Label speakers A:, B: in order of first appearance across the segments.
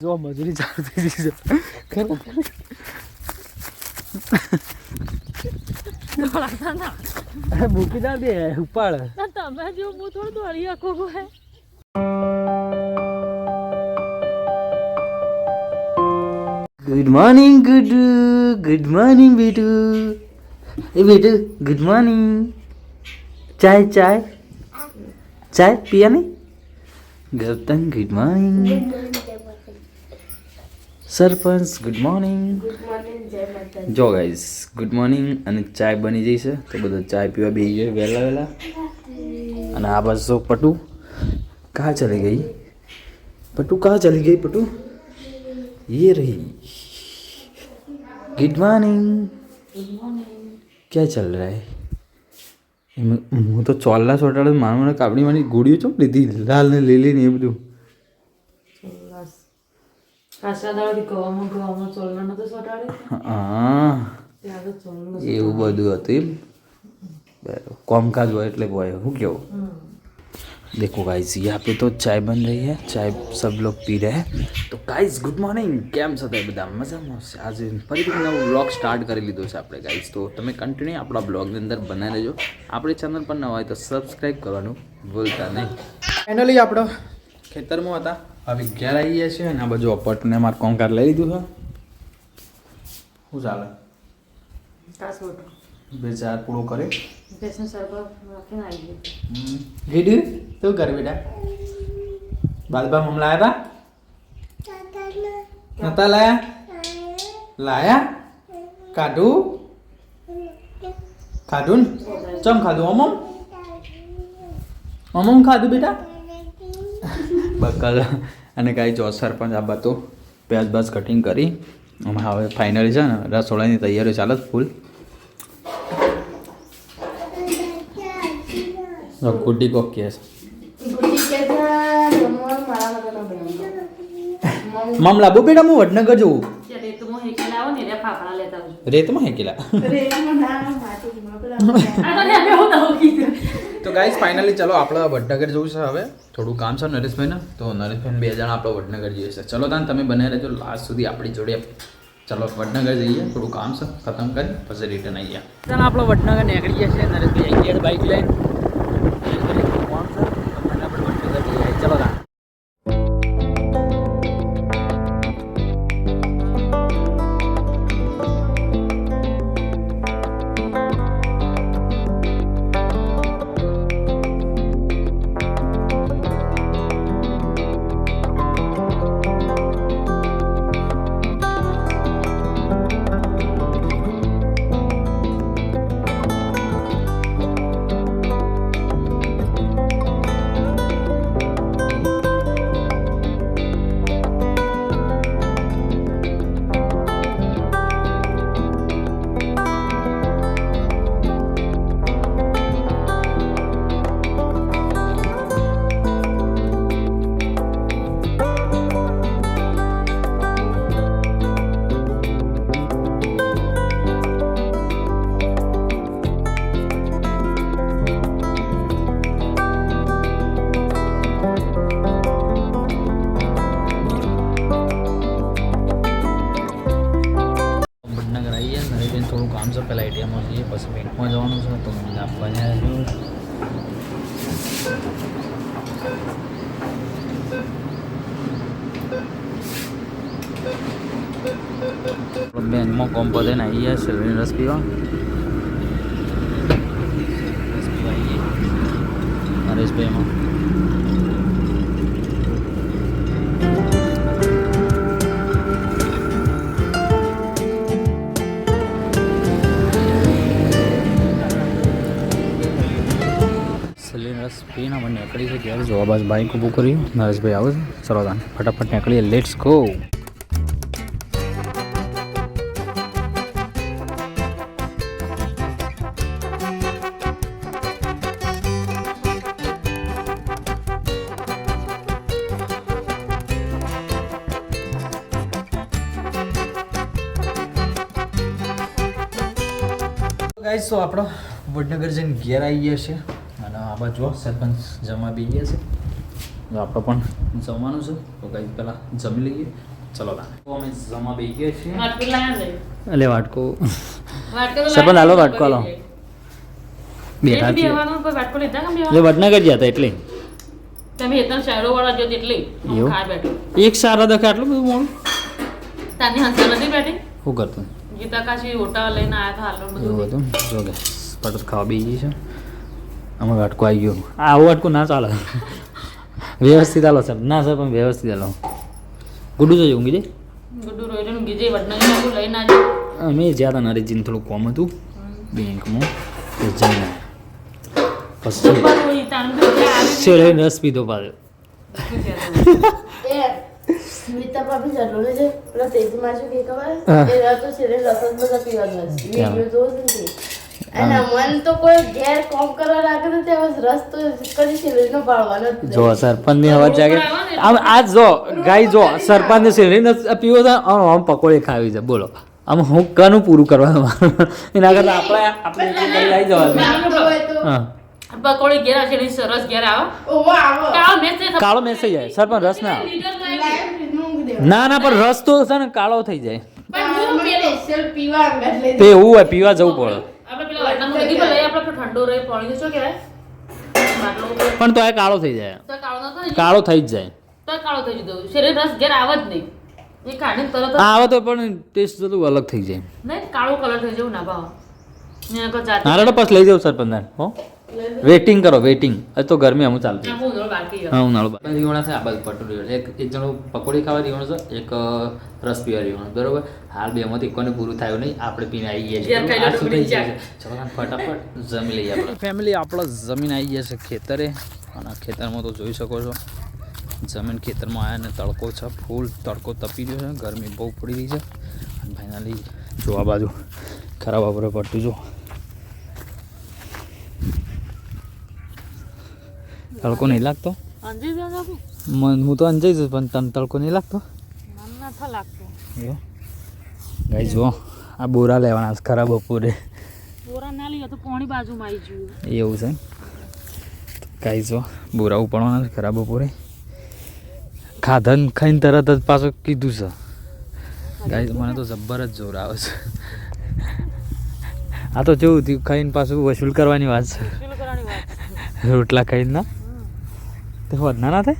A: જો મજૂરી ચાલુ થઈ ગઈ છે. મૂકી ના દે ઉપાડ.
B: તમે જો હું થોડું દોડી આખો હે.
A: ગુડ મોર્નિંગ ગુડ મોર્નિંગ બેટુ. એ બેટુ ગુડ મોર્નિંગ. ચાય ચાય ચાય પિયા નહીં. Gautam good morning. Sarpanch good morning. જો ગાઈઝ ગુડ મોર્નિંગ અને ચાય બની જઈ છે તો બધા ચાય પીવા બેસી જાય વહેલા વહેલા. અને આ બાજુ પટુ कहाँ चली गई पटू? कहाँ चली गई पटू? ये रही. Good morning. क्या चल रहा है? હું તો ચોલ્લા ચોટાડે મારું કાપડી મારી ગોળીઓ ચો લીધી લાલ ને લીલી ને એ બધું. હા એવું બધું હતું એમ. बराबर कामकाज हुआ એટલે બોય હું કેવું. देखो गाइस यहाँ पे तो चाय बन रही है, चाय सब लोग पी रहे हैं. तो गाइस गुड मॉर्निंग. કેમ છો તમે બધા? મજામાં? આજે ફરીથી નવો વ્લોગ સ્ટાર્ટ કરી લીધો છે આપણે ગાઈસ. તો તમે કન્ટિન્યુ આપણા બ્લોગની અંદર બનાવી રહેજો. આપણી ચેનલ પર નવા હોય તો સબસ્ક્રાઈબ કરવાનું ભૂલતા નહીં. ફાઇનલી આપણે ખેતરમાં હતા, હવે ઘેર આવી ગયા છીએ અને આ બાજુ અપટને મારું કામકાજ લઈ લીધું છે. શું ચાલે? બે ચાર પૂરો કરે ગીડુ શું કરે બેટા? બાલબા મમ લાયા હતા? નતા લાયા? લાયા? કાઢું ખાધું ને? ચમ ખાધું? અમમ અમમ ખાધું બેટા? બકલ. અને કાંઈ જો સરપંચ આ બધું પ્યાજ બાજ કટિંગ કરી અમે હવે ફાઇનલી છે ને રસોડાની તૈયારી ચાલે જ ફૂલ. ગુड्डी को क्या मामला बो बेटा હું વડનગર જવું. રેતમાં હેકેલા. તો ગાઈસ ફાઇનલી ચલો આપણે વડનગર જવું છે હવે. થોડું કામ છે નરેશભાઈને, તો નરેશભાઈ બે જણા આપણે વડનગર જઈએ છે. ચલો તાન તમે બને રહેજો લાસ્ટ સુધી આપણી જોડે. ચલો વડનગર જઈએ, થોડું કામ છે ખતમ કરી પછી રિટર્ન આવી ગયા. ચાલો આપણે વડનગર નીકળી ગયા છે. નરેશભાઈ આવી ગયા બાઇક લઈને. चलो ना થોડું કામ છે પહેલાં એટીએમમાં જઈએ પછી બેંકમાં જવાનું છે તો મને આપવા બેંકમાં કોમ પતે ને આવી ગયા સેલરીને રસ પીવા. નરેશભાઈમાં સ્પેન અમે નીકળી છે ત્યારે જોવા બાદ બાઇક ઊભું કર્યું. નરેશભાઈ આવો છે. ચલો તાન ફટાફટ નીકળીએ. Let's go. ગાઈસ તો આપણો વડનગર જઈને ઘેર આવી ગયા છે અને આ બાજુ સરપંચ જમવા બી ગયા છે. આપણે પણ જમવાનું છે તો ગાઈસ પહેલાં જમી લઈએ ચલો તાને તો અમે જમા બેસી ગયા છીએ
B: વાટકો લાયા છે
A: એટલે વાટકો
B: વાટકો તો
A: સરપંચ હાલો વાટકો હાલો બેઠા છીએ
B: બેહવાનું પર વાટકો લીધા કે
A: એટલે વડનગર ગયા હતા એટલે
B: તમે એટલા શહેરો વાળા જો એટલે
A: એવું?
B: ખાઈ બેઠો
A: એક સારા દખે આટલું બધું મોડું
B: તાની હંસા નથી બેઠી
A: શું કરતું
B: ગીતા કાશી ઓટા લઈને આયા હતા હાલો
A: એવું
B: બધું
A: હતું જો કે પટત ખાવા બેસી છે અમારો વાટકો આવી ગયો આવો વાટકો ના ચાલે વ્યવસ્થિત હાલો સર ના સર પણ વ્યવસ્થિત હાલો ગુડું જોઈએ ઊંઘી જાય
B: ગુડ્ડુ રોયડે નું ગીજે વડનગર નું લઈને આવજો
A: અમે જ્યાં હતા નરેશજીને થોડું કોમ હતું બેંકમાં તો જઈને પછી
B: ઉપર હોય તાણ તો ત્યાં આવી
A: છેલ્લે રસ પીધો પાછો
C: સ્મિતા ભાભી જરૂર છે પેલા તેજમાં શું કે ખબર
A: હા.
C: એ રાતો છે રે લસણ બધા પીવાનું હશે
A: કેમ?
C: વિડિયો જોઉં છું ને અને મન તો કોઈ ઘેર કોમ કરવા રાખે તો ત્યાં બસ રસ તો કદી શરીરનો પાડવાનો જ નહીં.
A: જો સરપંચની અવાજ જાગે આમ આ જો ગાય જો સરપંચને શેરીને પીવો છે આમ પકોડી ખાવી છે બોલો આમ હું કનું પૂરું કરવાનું એના કરતા આપણે એક કરી આવી જવાનું
C: નામ તો હોય તો
A: હા
B: પકોડી ઘેર છે ની સરસ ઘેર આવો
C: ઓવો આવો
B: કાળ મેસે
A: કાળો મેસ થઈ જાય સરપંચ રસ ના આવે.
C: લાઈવ ફ્રીજમાં મૂકી દેવાનું.
A: ના ના પણ રસ તો છે ને કાળો થઈ જાય
C: મને સ્પેશિયલ પીવા અંગત લઈ
A: તો એવું હોય પીવા જવું પડે
B: આપણે પેલા વડનગર લઈ આપણે ઠંડો રહે પાણી શું કહેવાય બાટલો
A: પણ તો એ કાળો થઈ જાય
B: તો કાળો ન થાય
A: કાળો થઈ જ જાય
B: તો કાળો થઈ જતો શરીર રસ ઘેર આવે જ નહીં એ કાઢીને તરત જ
A: આ આવે તો પણ ટેસ્ટ બધું અલગ થઈ જાય
B: નહીં કાળો કલર થઈ જવું ના ભાવ ને આગળ જાતે
A: ના રેડો પછી લઈ જાઉં સરપંચ હો વેટિંગ કરો વેટિંગ હજી તો ગરમી અમુક ચાલતી
B: આખું ઉંદરો બાકી
A: હા ઉનાળો રીવાણા છે આ બાજુ પટુ રીવાણ એક જણો પકોડી ખાવા રીવાણો છે એક રસ પીવા રીવાણો બરોબર હાલ બેમાંથી કોને પૂરું થયું નહીં આપણે પીને આવી ગયા
B: ઘેર ખાઈ લો
A: આ શું થઈ
B: ડુંગળી
A: જાય છે? ચલો ફટાફટ જમી લઈએ આપણે ફેમિલી આપણે જમીન આવી ગયા છે ખેતરે અને ખેતરમાં તો જોઈ શકો છો જમીન ખેતરમાં આવ્યા ને તડકો છે ફૂલ તડકો તપી રહ્યો છે ગરમી બહુ પડી રહી છે અને ફાઇનલી જો આ બાજુ ખરાબ આપણે પડતું જો તડકો નહીં લાગતો
B: અંજી જ નાખું
A: હું તો અંજાઈ જઈશ પણ તને તડકો નહીં લાગતો
B: મન નથી લાગતું
A: એવું ગાઈ જો આ બોરા લેવાના છે ખરા બપોરે
B: બોરા ના લઈએ તો પાણી બાજુમાં આવી ગયું
A: એવું છે ગાઈ જો બોરા ઉપાડવાના છે ખરા બપોરે ખાધા ને ખાઈને તરત જ પાછું કીધું છે ગાઈ મને તો જબ્બર જ જોર આવે છે આ તો કેવું થયું ખાઈને પાછું વસૂલ કરવાની વાત છે
B: શું કરવાની વાત
A: રોટલા ખાઈને ના તો વધના ના થાય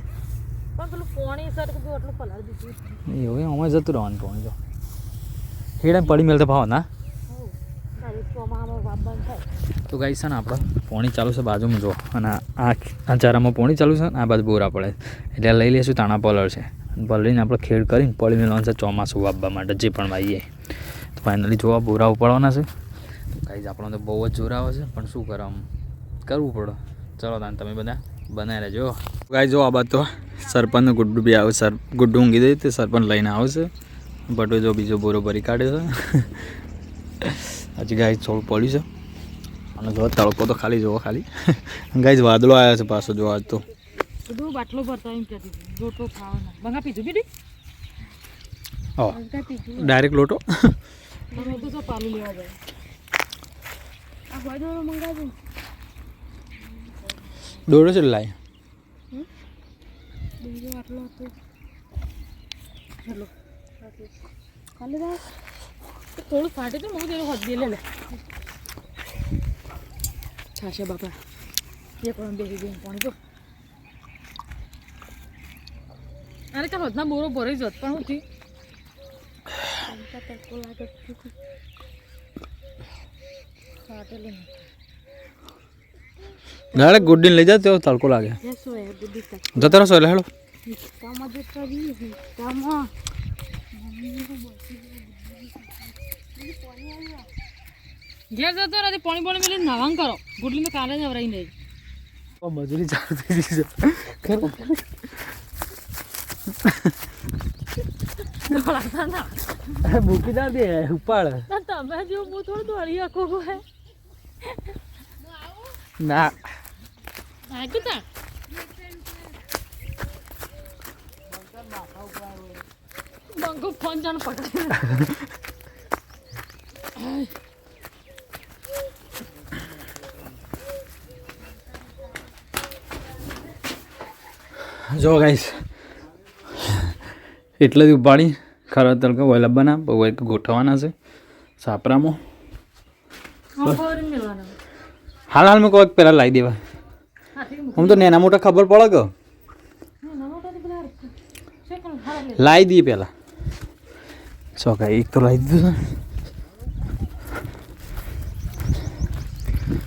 B: પણ પેલું પાણી સર કીધું એટલું પલાળ દીધું
A: એવું એમ જતું રહેવાનું પાણી જો હેડા પડી મેળ તો ભાવ ના
B: તારી ચોમામાં વાપ બંધ થાય
A: તો ગાઈ છે ને આપણે પોણી ચાલુ છે બાજુમાં જો અને આ ચારામાં પોણી ચાલુ છે ને આ બાજુ બોરા પડે એટલે લઈ લઈશું તાણા પલળ છે અને પલળીને આપણે ખેડ કરીને પડી મેળવાનું છે ચોમાસું વાપવા માટે જે પણ વાવીએ તો ફાઇનલી જોવા બોરા ઉપાડવાના છે તો ગાઈ આપણને તો બહુ જ જોર આવે છે પણ શું કરવાનું કરવું પડે ચલો તાને તમે બધા બનાવી લેજો ગાઈ જો આ બાદ તો સરપંચનું ગુડ્ડું બી આવે સર ગુડ્ડું ઊંઘી દે તે સરપંચ લઈને આવશે બટુ જો બીજો બોરો ભરી કાઢે છે હજી ગાય થોડું પડ્યું છે અને જો તડકો તો ખાલી જોવો ખાલી ગાય વાદળો આવ્યા છે પાછો જો આજ તો
B: બધું બાટલો ભરતા એમ કહેતી હતી રોટો ખાવાના બંગા પીધું બીડી
A: ઓ ડાયરેક્ટ લોટો
B: બધું તો પાલું લેવા જાય આ હોય તો મંગાવજો
A: દોડો છે લાય
B: બીજો આટલો હતો હેલો ખાલી રાખ થોડું ફાટે તો હું તેનું હદ લે લે છાશે બાપા એક વાર બેસી ગઈ પાણી તો અરે કાલ હદના બોરો ભરાઈ જત પણ હું થી
A: ડાયરેક્ટ ગુડ્ડીને લઈ જાય તો તડકો લાગે જતો રહેશો એટલે હેલો
B: ઘેર જતો નથી પાણી પાણી મેલી નાવાંગ કરો ગુડલી તો કાલે જ વરાઈ નહીં
A: મજૂરી ચાલુ થઈ ગઈ છે ખરું
B: દોડાતા ના
A: મૂકી ના દે ઉપાડ
B: તમે જો હું થોડું દોડી આખો હે
A: ના
B: આ કુતા બંકો ફોન જાણ પકડી
A: જો ગાઈસ એટલે જ ઉપાડી ખરા તડકા વહેલા બના એક ગોઠવવાના છે સાપરામાં હાલ હાલમાં કોઈક પહેલાં લાવી દેવા હું તો નાના મોટા ખબર પડે કે લાવી દઈએ પહેલાં ચોકાઈ એક તો લાવી દીધું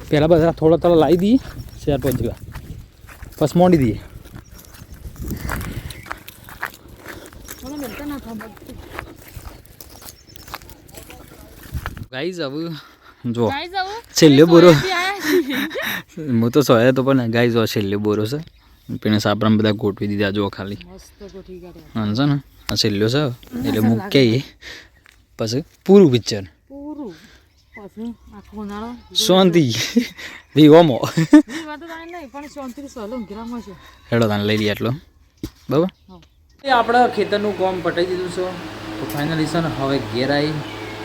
A: છે પહેલાં બધા થોડા થોડા લાવી દઈએ 4-5 જેવા પછી મોડી દઈએ ગાઈઝ હવે જો છેલ્લો બોરો હું તો સોયા તો પણ ગાઈઝ છેલ્લો બોરો છે પેને સાપરામાં બધા ગોઠવી દીધા જો ખાલી હા છે ને આ છેલ્લો છે એટલે મૂકીએ પછી પૂરું પિક્ચર શાંતિ વિવોમો હેડો તાને લઈ લઈએ એટલો બરાબર આપણે ખેતરનું કામ પટાઈ દીધું છે તો ફાઇનલી છે ને હવે ઘેર આવી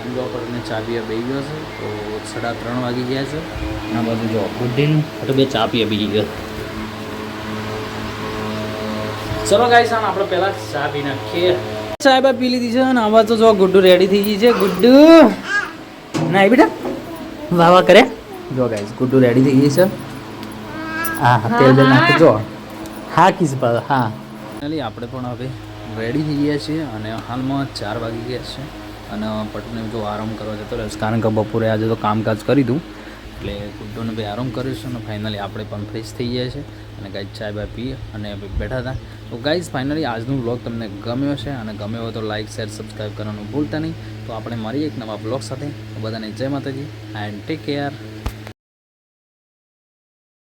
A: અંજો આપણને ચા પીવા બેસી ગયો છે તો 3:30 વાગી ગયા છે આ બાજુ જો ગુડ્ડીનું એટલે બે ચા પીવા બેસી ગયો ચલો ગાઈસ આપણે પહેલાં ચા પી નાખીએ ચા બા પી લીધી છે અને આવા તો જો ગુડ્ડુ રેડી થઈ ગઈ છે ગુડ્ડુ ના બેટા વાહ વાહ કરે જો ગાઈસ ગુડ્ડુ રેડી થઈ ગઈ છે હા તેલ બેલ નાખી જો હા કિસ પર હા ફાઇનલી આપણે પણ હવે રેડી થઈ ગયા છીએ અને હાલમાં 4 વાગી ગયા છે અને પટને જો આરામ કરવા જતો રહેશે કારણ કે બપોરે આજે તો કામકાજ કરી દઉં એટલે ગુડ્ડોને ભાઈ આરામ કર્યો છે અને ફાઇનલી આપણે પણ ફ્રેશ થઈ ગયા છે અને ગાઈઝ ચાય બાય પી અને બેઠા હતા તો ગાઈઝ ફાઇનલી આજનું વ્લોગ તમને ગમ્યો છે અને ગમ્યો હોય તો લાઇક શેર સબસ્ક્રાઈબ કરવાનું ભૂલતા નહીં તો આપણે મળીએ એક નવા વ્લોગ સાથે બધાને જય માતાજી એન્ડ ટેક કેર